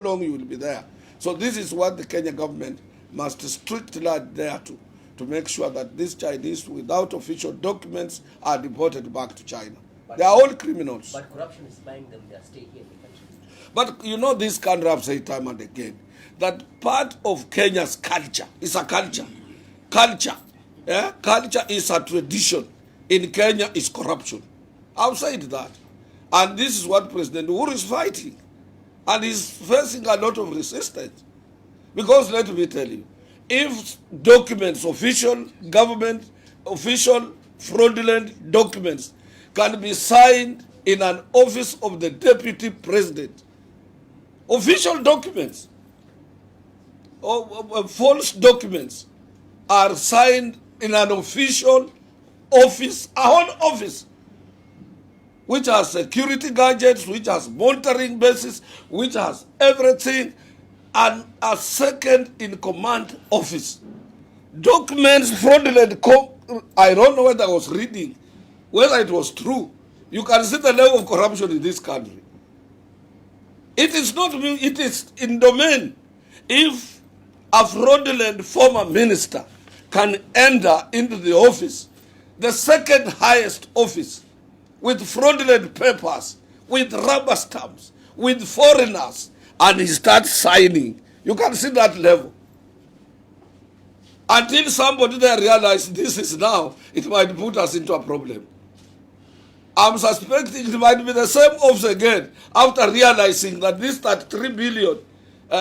long you will be there. So this is what the Kenya government must strictly adhere to make sure that these Chinese without official documents are deported back to China. They are all criminals. But corruption is buying them their stay here in the country. But you know, this country, I've said time and again, that part of Kenya's culture is a culture. Culture. Yeah? Culture is a tradition. In Kenya is corruption. I've said that. And this is what President Uhuru is fighting. And he's facing a lot of resistance. Because let me tell you, if documents, official government, official fraudulent documents can be signed in an office of the deputy president, official documents, or false documents are signed in an official office, a whole office, which has security gadgets, which has monitoring bases, which has everything, and a second in command office. Documents fraudulent, I don't know whether I was reading, whether it was true. You can see the level of corruption in this country. It is not, it is in domain. If a fraudulent former minister can enter into the office, the second highest office, with fraudulent papers, with rubber stamps, with foreigners, and he starts signing, you can see that level. Until somebody there realizes this is now, it might put us into a problem. I'm suspecting it might be the same office again after realizing that this 33 billion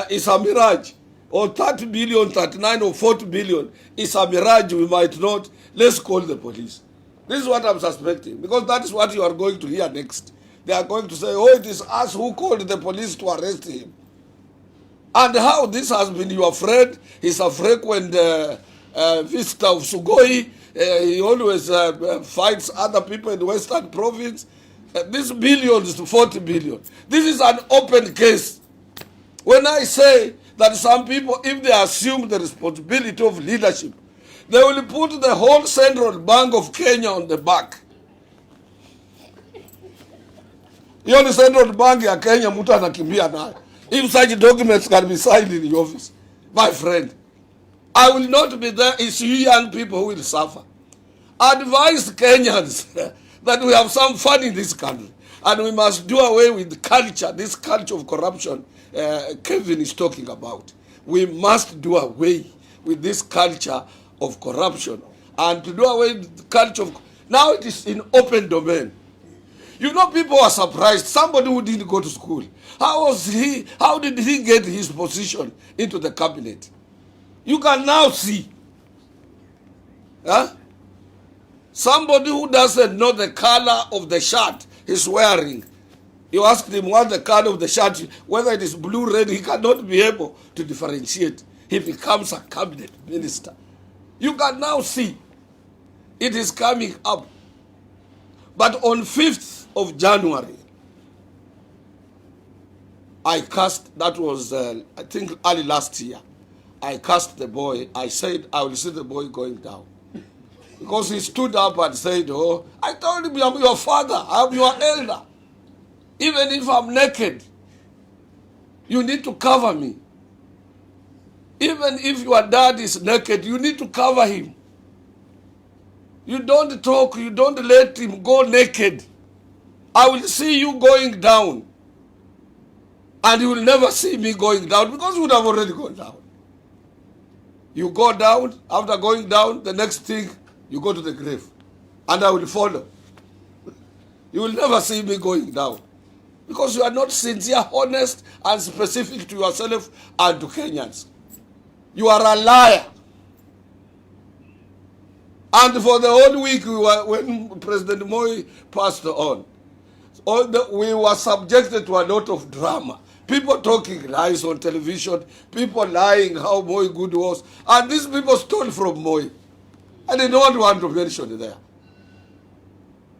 is a mirage, or 30 billion, 39 or 40 billion is a mirage. We might not. Let's call the police. This is what I'm suspecting, because that is what you are going to hear next. They are going to say, oh, it is us who called the police to arrest him. And how this has been your friend. He's a frequent visitor of Sugoi. He always fights other people in the Western Province. This billions to 40 billion. This is an open case. When I say that some people, if they assume the responsibility of leadership, they will put the whole Central Bank of Kenya on the back. Hiyo ni Central Bank ya Kenya, mtu anakimbia nayo. If such documents can be signed in the office, my friend, I will not be there. It's you young people who will suffer. Advise Kenyans that we have some fun in this country, and we must do away with culture, this culture of corruption Kevin is talking about. We must do away with this culture of corruption, and to do away with the culture of, now it is in open domain. You know, people are surprised. Somebody who didn't go to school, how did he get his position into the cabinet? You can now see. Huh? Somebody who doesn't know the color of the shirt he's wearing. You ask him what the color of the shirt, whether it is blue, red, he cannot be able to differentiate. He becomes a cabinet minister. You can now see it is coming up. But on 5th of January, I cast, that was, I think, early last year, I cast the boy. I said, I will see the boy going down. Because he stood up and said, oh, I told him, I'm your father, I'm your elder. Even if I'm naked, you need to cover me. Even if your dad is naked, you need to cover him. You don't talk, you don't let him go naked. I will see you going down. And you will never see me going down, because you would have already gone down. You go down, after going down, the next thing, you go to the grave. And I will follow. You will never see me going down. Because you are not sincere, honest, and specific to yourself and to Kenyans. You are a liar. And for the whole week, when President Moi passed on, we were subjected to a lot of drama. People talking lies on television, people lying how Moi good was. And these people stole from Moi. And they don't want to mention it there.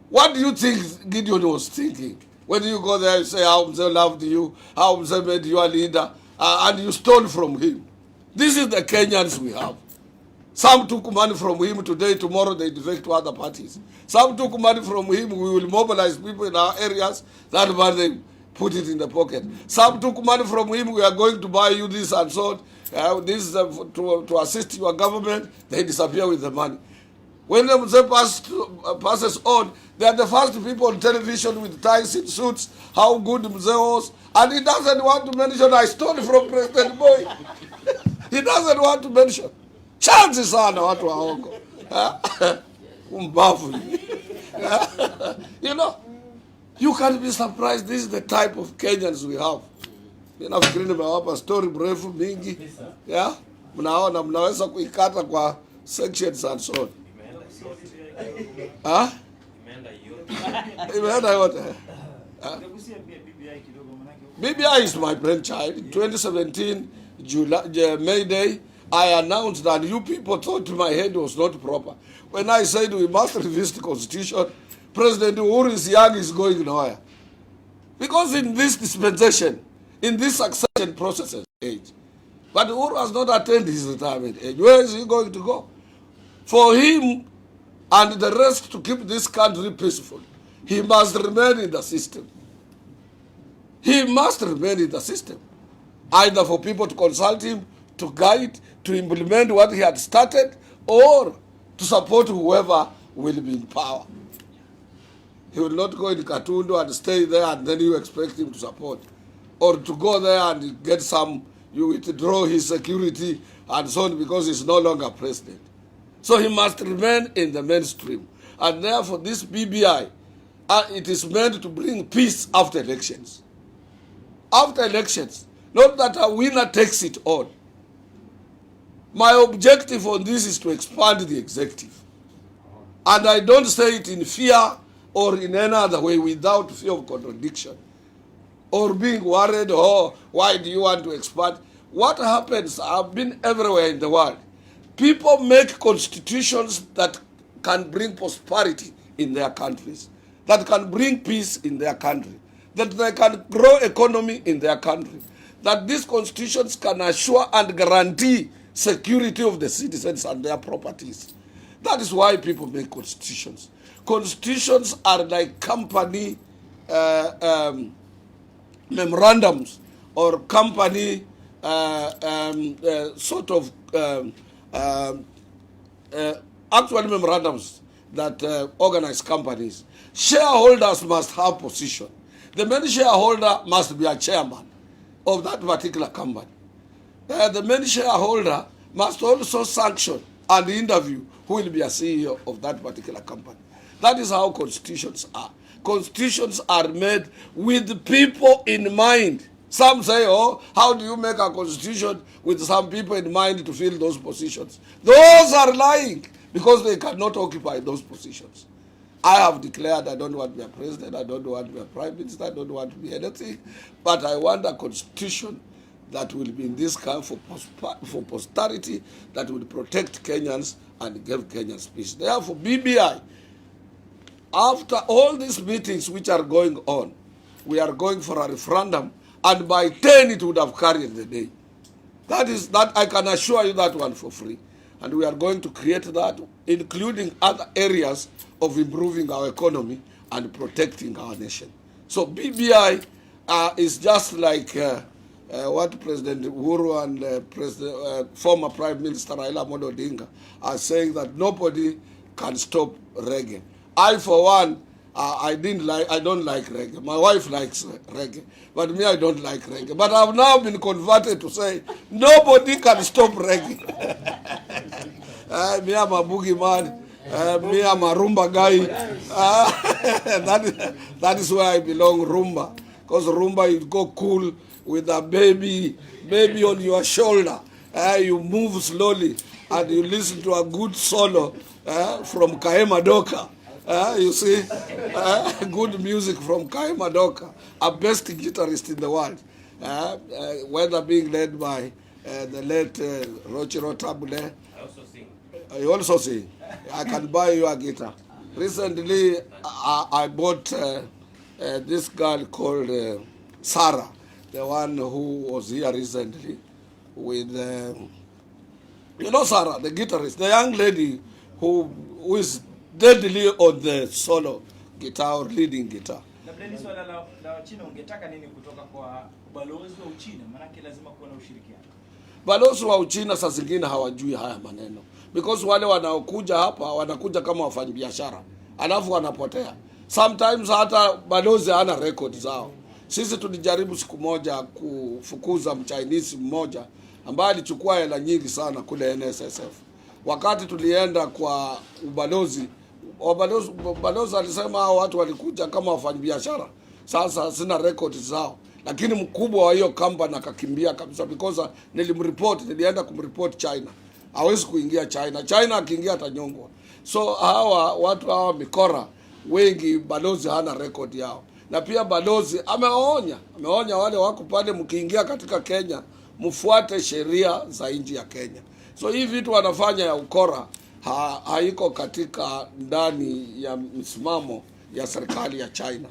What do you think Gideon was thinking? When you go there, you say, how Mzee loved you, how Mzee made you a leader, and you stole from him. This is the Kenyans we have. Some took money from him today, tomorrow they defect to other parties. Some took money from him, we will mobilize people in our areas, that money put it in the pocket. Some took money from him, we are going to buy you this and so on. This is to assist your government. They disappear with the money. When the Mzee passes on, they are the first people on television with ties in suits, how good Mzee was. And he doesn't want to mention, I stole from President Boy. He doesn't want to mention. Chances sana watu waongo. Umbavu. You know, you can be surprised. This is the type of Kenyans we have. Nafikiri nimewapa story mrefu mingi. Yeah? Mnaona mnaweza kuikata kwa sections and so on. Imeenda yote. BBI is my brainchild. In 2017, May Day, I announced that you people thought my head was not proper. When I said we must revisit the constitution, President Uhuru is young, is going nowhere. Because in this dispensation, in this succession process age, but Uhuru has not attained his retirement age. Where is he going to go? For him and the rest to keep this country peaceful, he must remain in the system. He must remain in the system. Either for people to consult him, to guide, to implement what he had started, or to support whoever will be in power. He will not go in Katundu and stay there and then you expect him to support. Or to go there and get some, you withdraw his security and so on because he's no longer president. So he must remain in the mainstream. And therefore this BBI, it is meant to bring peace after elections. After elections, not that a winner takes it on. My objective on this is to expand the executive. And I don't say it in fear or in any other way without fear of contradiction. Or being worried, oh, why do you want to expand? What happens, I've been everywhere in the world. People make constitutions that can bring prosperity in their countries, that can bring peace in their country, that they can grow economy in their country, that these constitutions can assure and guarantee security of the citizens and their properties. That is why people make constitutions. Constitutions are like company memorandums or company actual memorandums that organize companies. Shareholders must have position. The main shareholder must be a chairman of that particular company. The main shareholder must also sanction and interview who will be a CEO of that particular company. That is how constitutions are. Constitutions are made with people in mind. Some say, oh, how do you make a constitution with some people in mind to fill those positions? Those are lying because they cannot occupy those positions. I have declared I don't want to be a president, I don't want to be a prime minister, I don't want to be anything, but I want a constitution that will be in this kind for posterity, that will protect Kenyans and give Kenyans peace. Therefore, BBI, after all these meetings which are going on, we are going for a referendum, and by 10 it would have carried the day. That I can assure you that one for free. And we are going to create that, including other areas of improving our economy and protecting our nation. So BBI is just like what President Uhuru and former Prime Minister Raila Odinga are saying, that nobody can stop reggae. I, for one, I don't like reggae. My wife likes reggae, but me, I don't like reggae. But I've now been converted to say nobody can stop reggae. Me, I'm a boogie man. Me, I'm a rumba guy. That is where I belong, rumba. Because rumba, you go cool with a baby on your shoulder. You move slowly and you listen to a good solo from Kahema Doka. You see, good music from Kahema Doka, a best guitarist in the world, whether being led by the late Rochiro Tabule. I also sing. You also sing. I can buy you a guitar. Recently, I bought this girl called Sarah, the one who was here recently with, you know Sarah, the guitarist, the young lady who is deadly on the solo guitar or leading guitar. Leli, swala la China ungetaka nini kutoka kwa balozi wa Uchina? Maana lazima kuwa na ushirikiano. Balozi wa Uchina saa zingine hawajui haya maneno, because wale wanaokuja hapa wanakuja kama wafanyabiashara alafu wanapotea. Sometimes hata balozi hana record zao. Sisi tulijaribu siku moja kufukuza Mchinese mmoja ambaye alichukua hela nyingi sana kule NSSF. Wakati tulienda kwa ubalozi, balozi alisema hao watu walikuja kama wafanyabiashara. Sasa sina record zao. Lakini mkubwa wa hiyo company akakimbia kabisa, because nilienda kumreport China. Hawezi kuingia China. China akiingia atanyongwa. So watu hawa mikora wengi, balozi hana record yao. Na pia balozi ameonya wale wako pale, mkiingia katika Kenya mfuate sheria za nchi ya Kenya. So hii vitu wanafanya ya ukora haiko katika ndani ya msimamo ya serikali ya China.